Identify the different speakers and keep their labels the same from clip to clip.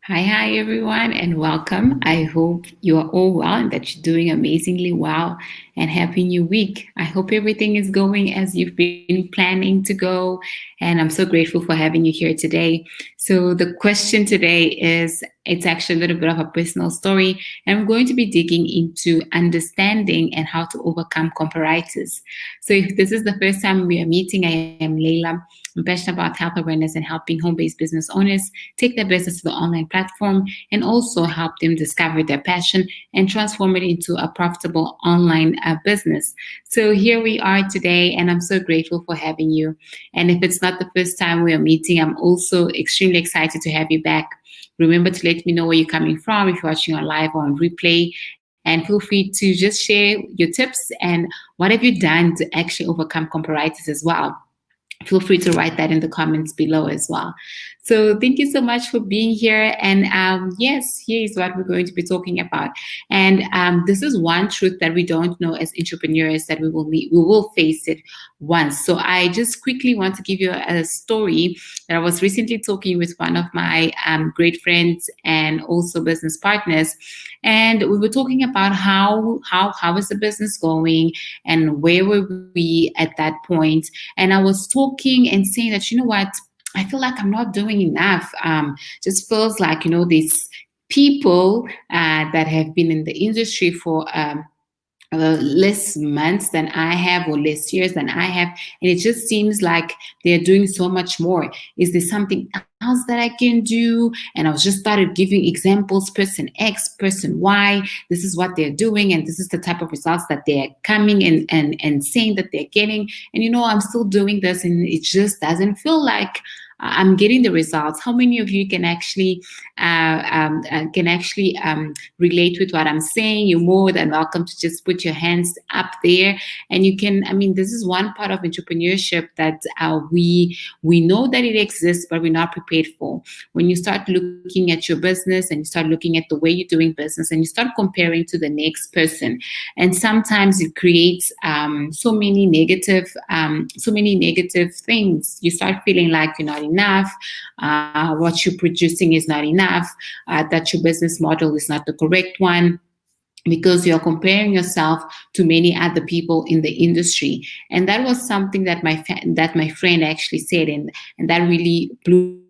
Speaker 1: Hi, everyone, and welcome. I hope you are all well and that you're doing amazingly well. And happy new week. I hope everything is going as you've been planning to go. And I'm so grateful for having you here today. So, the question today is it's actually a little bit of a personal story, and we're going to be digging into understanding and how to overcome comparitis. So, if this is the first time we are meeting, I am Layla. I'm passionate about health awareness and helping home based business owners take their business to the online platform and also help them discover their passion and transform it into a profitable online business. So here we are today, and I'm so grateful for having you. And if it's not the first time we are meeting, I'm also extremely excited to have you back. Remember to let me know where you're coming from, if you're watching on live or on replay. And feel free to just share your tips and what have you done to actually overcome comparitis as well. Feel free to write that in the comments below as well. So thank you so much for being here. And yes, here is what we're going to be talking about. And this is one truth that we don't know as entrepreneurs that we will face it once. So I just quickly want to give you a story that I was recently talking with one of my great friends and also business partners. And we were talking about how is the business going and where were we at that point. And I was talking and saying that, you know what, I feel like I'm not doing enough. Just feels like, these people that have been in the industry for less months than I have or less years than I have. And it just seems like they're doing so much more. Is there something else that I can do? And I was just started giving examples, person X, person Y, this is what they're doing. And this is the type of results that they're coming and saying that they're getting. And, I'm still doing this and it just doesn't feel like I'm getting the results. How many of you can actually relate with what I'm saying? You're more than welcome to just put your hands up there, and you can. This is one part of entrepreneurship that we know that it exists, but we're not prepared for. When you start looking at your business and you start looking at the way you're doing business, and you start comparing to the next person, and sometimes it creates so many negative things. You start feeling like you're not enough, what you're producing is not enough, that your business model is not the correct one, because you're comparing yourself to many other people in the industry. And that was something that my friend actually said, and that really blew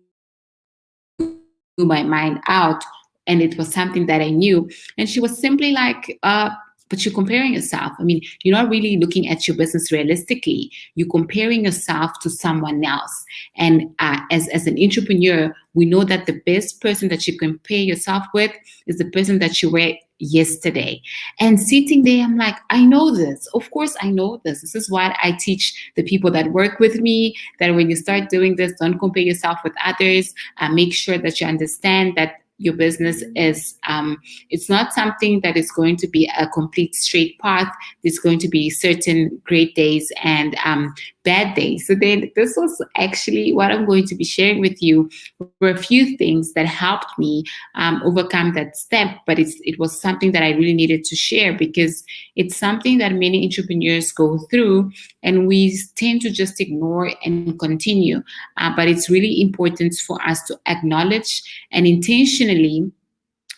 Speaker 1: my mind out. And it was something that I knew. And she was simply like, but you're comparing yourself. You're not really looking at your business realistically. You're comparing yourself to someone else. And as an entrepreneur, we know that the best person that you compare yourself with is the person that you were yesterday. And sitting there, I'm like, I know this. Of course, I know this. This is what I teach the people that work with me, that when you start doing this, don't compare yourself with others. Make sure that you understand that your business is it's not something that is going to be a complete straight path. There's going to be certain great days and bad days. So then this was actually what I'm going to be sharing with you were a few things that helped me overcome that step. But it was something that I really needed to share, because it's something that many entrepreneurs go through and we tend to just ignore and continue. But it's really important for us to acknowledge and intentionally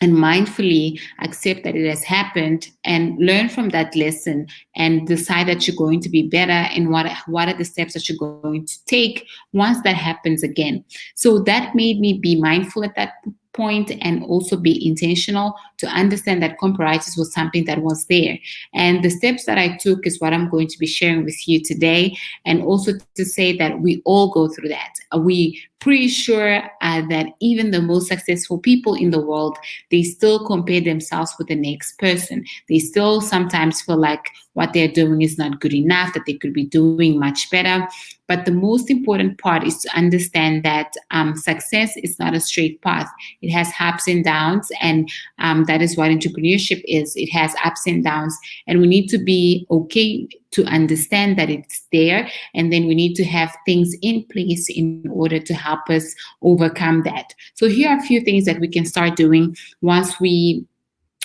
Speaker 1: and mindfully accept that it has happened and learn from that lesson and decide that you're going to be better and what are the steps that you're going to take once that happens again. So that made me be mindful at that point and also be intentional to understand that comparitis was something that was there. And the steps that I took is what I'm going to be sharing with you today. And also to say that we all go through that. We pretty sure that even the most successful people in the world, they still compare themselves with the next person. They still sometimes feel like what they're doing is not good enough, that they could be doing much better. But the most important part is to understand that success is not a straight path. It has ups and downs, and that is what entrepreneurship is. It has ups and downs, and we need to be okay to understand that it's there, and then we need to have things in place in order to help us overcome that. So here are a few things that we can start doing once we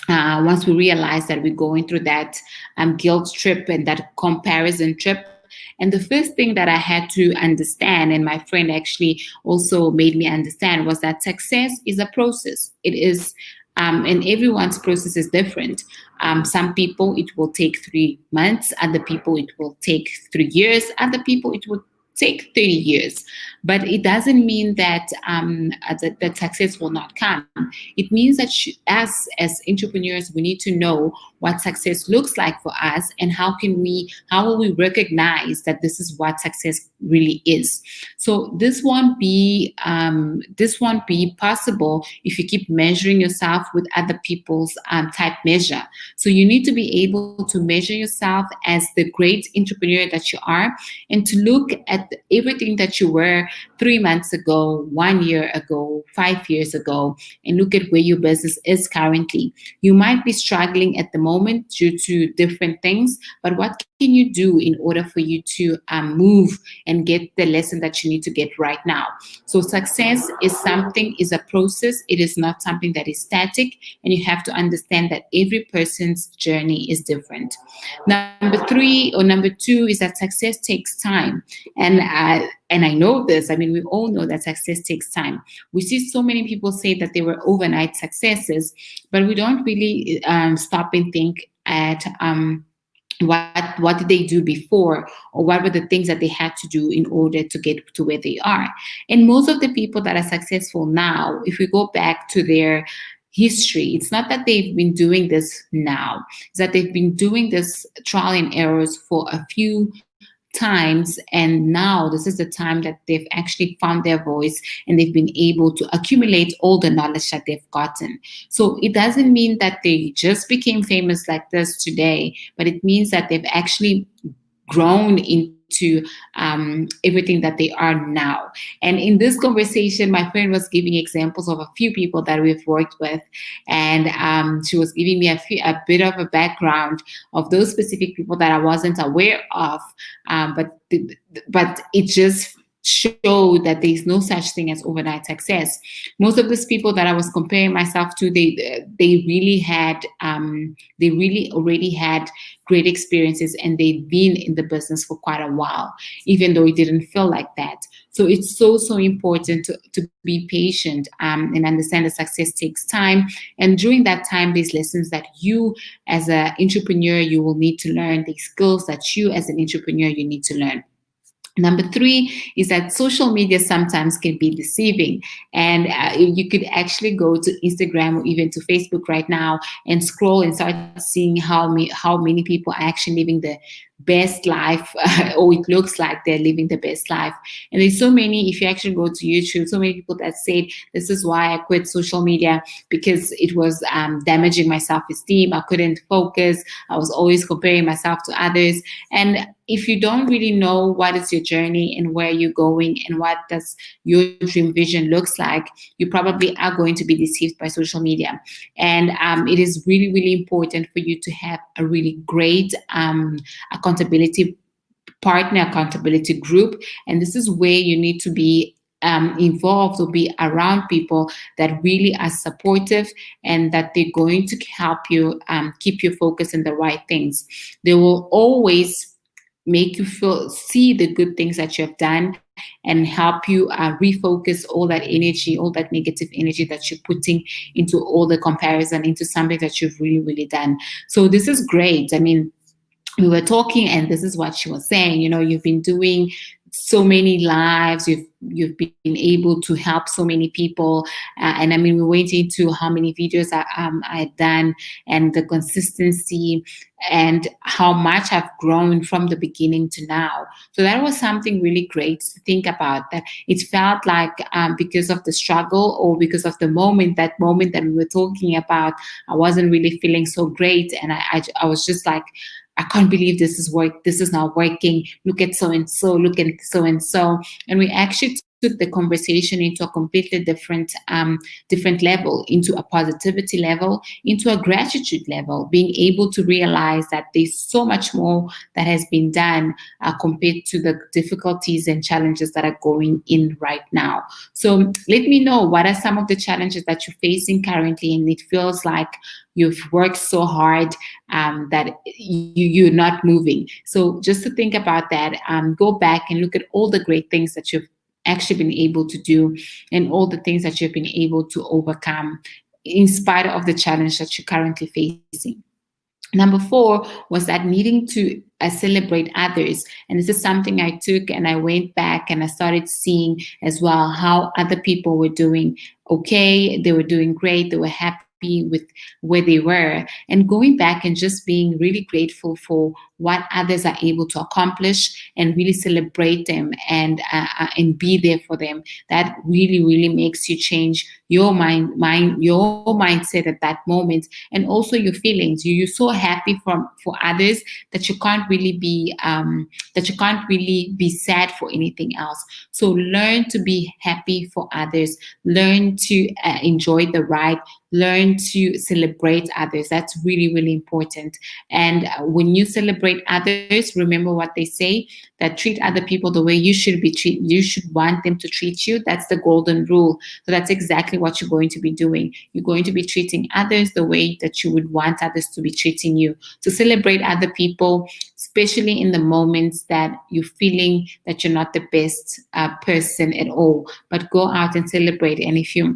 Speaker 1: realize that we're going through that guilt trip and that comparison trip. And the first thing that I had to understand, and my friend actually also made me understand, was that success is a process. It is, and everyone's process is different. Some people it will take 3 months, other people it will take 3 years, other people it will take 30 years. But it doesn't mean that that success will not come. It means that as entrepreneurs, we need to know what success looks like for us, and how will we recognize that this is what success really is. So this won't be possible if you keep measuring yourself with other people's type measure. So you need to be able to measure yourself as the great entrepreneur that you are, and to look at everything that you were 3 months ago, 1 year ago, 5 years ago, and look at where your business is currently. You might be struggling at the moment due to different things, but what can you do in order for you to move and get the lesson that you need to get right now? So success is a process. It is not something that is static, and you have to understand that every person's journey is different. Number two is that success takes time, and I know this. I mean, we all know that success takes time. We see so many people say that they were overnight successes, but we don't really stop and think at what did they do before, or what were the things that they had to do in order to get to where they are. And most of the people that are successful now, if we go back to their history, it's not that they've been doing this now, it's that they've been doing this trial and errors for a few times, and now this is the time that they've actually found their voice, and they've been able to accumulate all the knowledge that they've gotten. So it doesn't mean that they just became famous like this today, but it means that they've actually grown into everything that they are now. And in this conversation, my friend was giving examples of a few people that we've worked with, and she was giving me a bit of a background of those specific people that I wasn't aware of, but it just showed that there is no such thing as overnight success. Most of these people that I was comparing myself to, they really already had great experiences, and they've been in the business for quite a while, even though it didn't feel like that. So it's so important to be patient and understand that success takes time. And during that time, there's lessons that you as an entrepreneur, you will need to learn, the skills that you as an entrepreneur, you need to learn. Number three is that social media sometimes can be deceiving, and you could actually go to Instagram or even to Facebook right now and scroll and start seeing how many people are actually living the best life, or it looks like they're living the best life. And there's so many, if you actually go to YouTube, so many people that said, this is why I quit social media, because it was damaging my self-esteem. I couldn't focus. I was always comparing myself to others. And if you don't really know what is your journey and where you're going and what does your dream vision looks like, you probably are going to be deceived by social media. And it is really, really important for you to have a really great accountability partner, accountability group. And this is where you need to be involved or be around people that really are supportive and that they're going to help you keep your focus on the right things. They will always make you see the good things that you have done and help you refocus all that energy, all that negative energy that you're putting into all the comparison, into something that you've really, really done. So this is great. I mean, we were talking, and this is what she was saying. You've been doing so many lives. You've been able to help so many people, and I mean, we went into how many videos I had done, and the consistency, and how much I've grown from the beginning to now. So that was something really great to think about. That it felt like because of the struggle, or because of the moment that we were talking about, I wasn't really feeling so great, and I was just like, I can't believe this is not working. Look at so and so, look at so and so. And we actually took the conversation into a completely different level, into a positivity level, into a gratitude level, being able to realize that there's so much more that has been done compared to the difficulties and challenges that are going in right now. So let me know, what are some of the challenges that you're facing currently, and it feels like you've worked so hard that you're not moving. So just to think about that, go back and look at all the great things that you've actually been able to do, and all the things that you've been able to overcome in spite of the challenge that you're currently facing. Number 4 was that needing to celebrate others. And this is something I took and I went back and I started seeing as well how other people were doing okay. They were doing great. They were happy with where they were, and going back and just being really grateful for what others are able to accomplish, and really celebrate them, and be there for them. That really makes you change your your mindset at that moment, and also your feelings. You're so happy for others that you can't really be sad for anything else. So learn to be happy for others. Learn to enjoy the ride. Learn to celebrate others. That's really important. And when you celebrate others, remember what they say, that treat other people the way you should be treated. You should want them to treat you. That's the golden rule. So that's exactly what you're going to be doing. You're going to be treating others the way that you would want others to be treating you. So celebrate other people, especially in the moments that you're feeling that you're not the best person at all. But go out and celebrate. And if you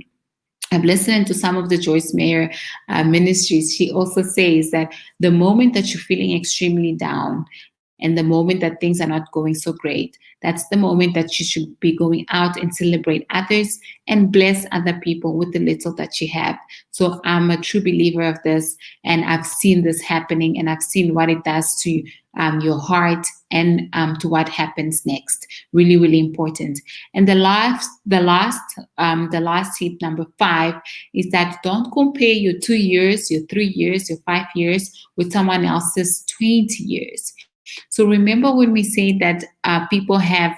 Speaker 1: I've listened to some of the Joyce Meyer ministries. She also says that the moment that you're feeling extremely down, and the moment that things are not going so great, that's the moment that you should be going out and celebrate others and bless other people with the little that you have. So I'm a true believer of this, and I've seen this happening, and I've seen what it does to your heart, and to what happens next. Really important. And the last tip, number 5, is that don't compare your 2 years, your 3 years, your 5 years with someone else's 20 years. So remember when we say that people have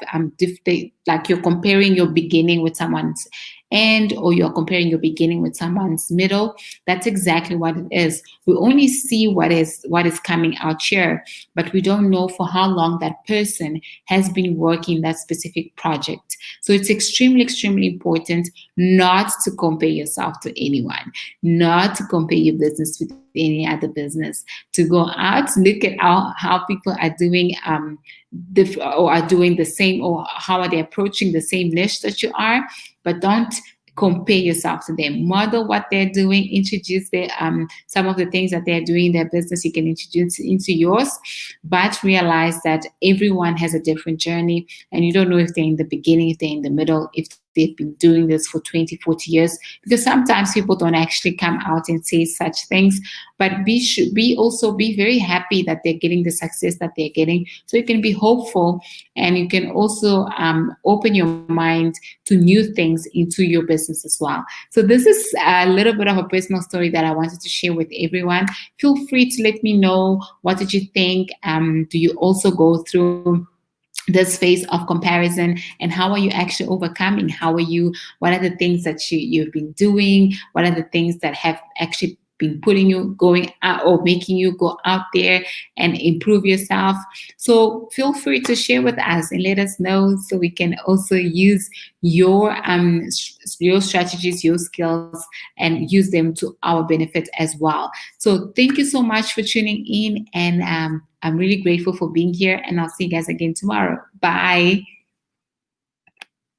Speaker 1: like you're comparing your beginning with someone's end, or you're comparing your beginning with someone's middle. That's exactly what it is. We only see what is coming out here, but we don't know for how long that person has been working that specific project. So it's extremely important not to compare yourself to anyone, not to compare your business with any other business, to go out, look at how people are doing or are doing the same, or how are they approaching the same niche that you are, but don't compare yourself to them. Model what they're doing, introduce some of the things that they're doing in their business, you can introduce into yours, but realize that everyone has a different journey, and you don't know if they're in the beginning, if they're in the middle, if they've been doing this for 20, 40 years, because sometimes people don't actually come out and say such things. But also be very happy that they're getting the success that they're getting, so you can be hopeful, and you can also open your mind to new things into your business as well. So this is a little bit of a personal story that I wanted to share with everyone. Feel free to let me know, what did you think? Do you also go through this phase of comparison, and how are you actually overcoming? What are the things that you've been doing? What are the things that have actually been putting you going out, or making you go out there and improve yourself? So feel free to share with us and let us know, so we can also use your strategies, your skills, and use them to our benefit as well. So thank you so much for tuning in, and I'm really grateful for being here, and I'll see you guys again tomorrow. Bye.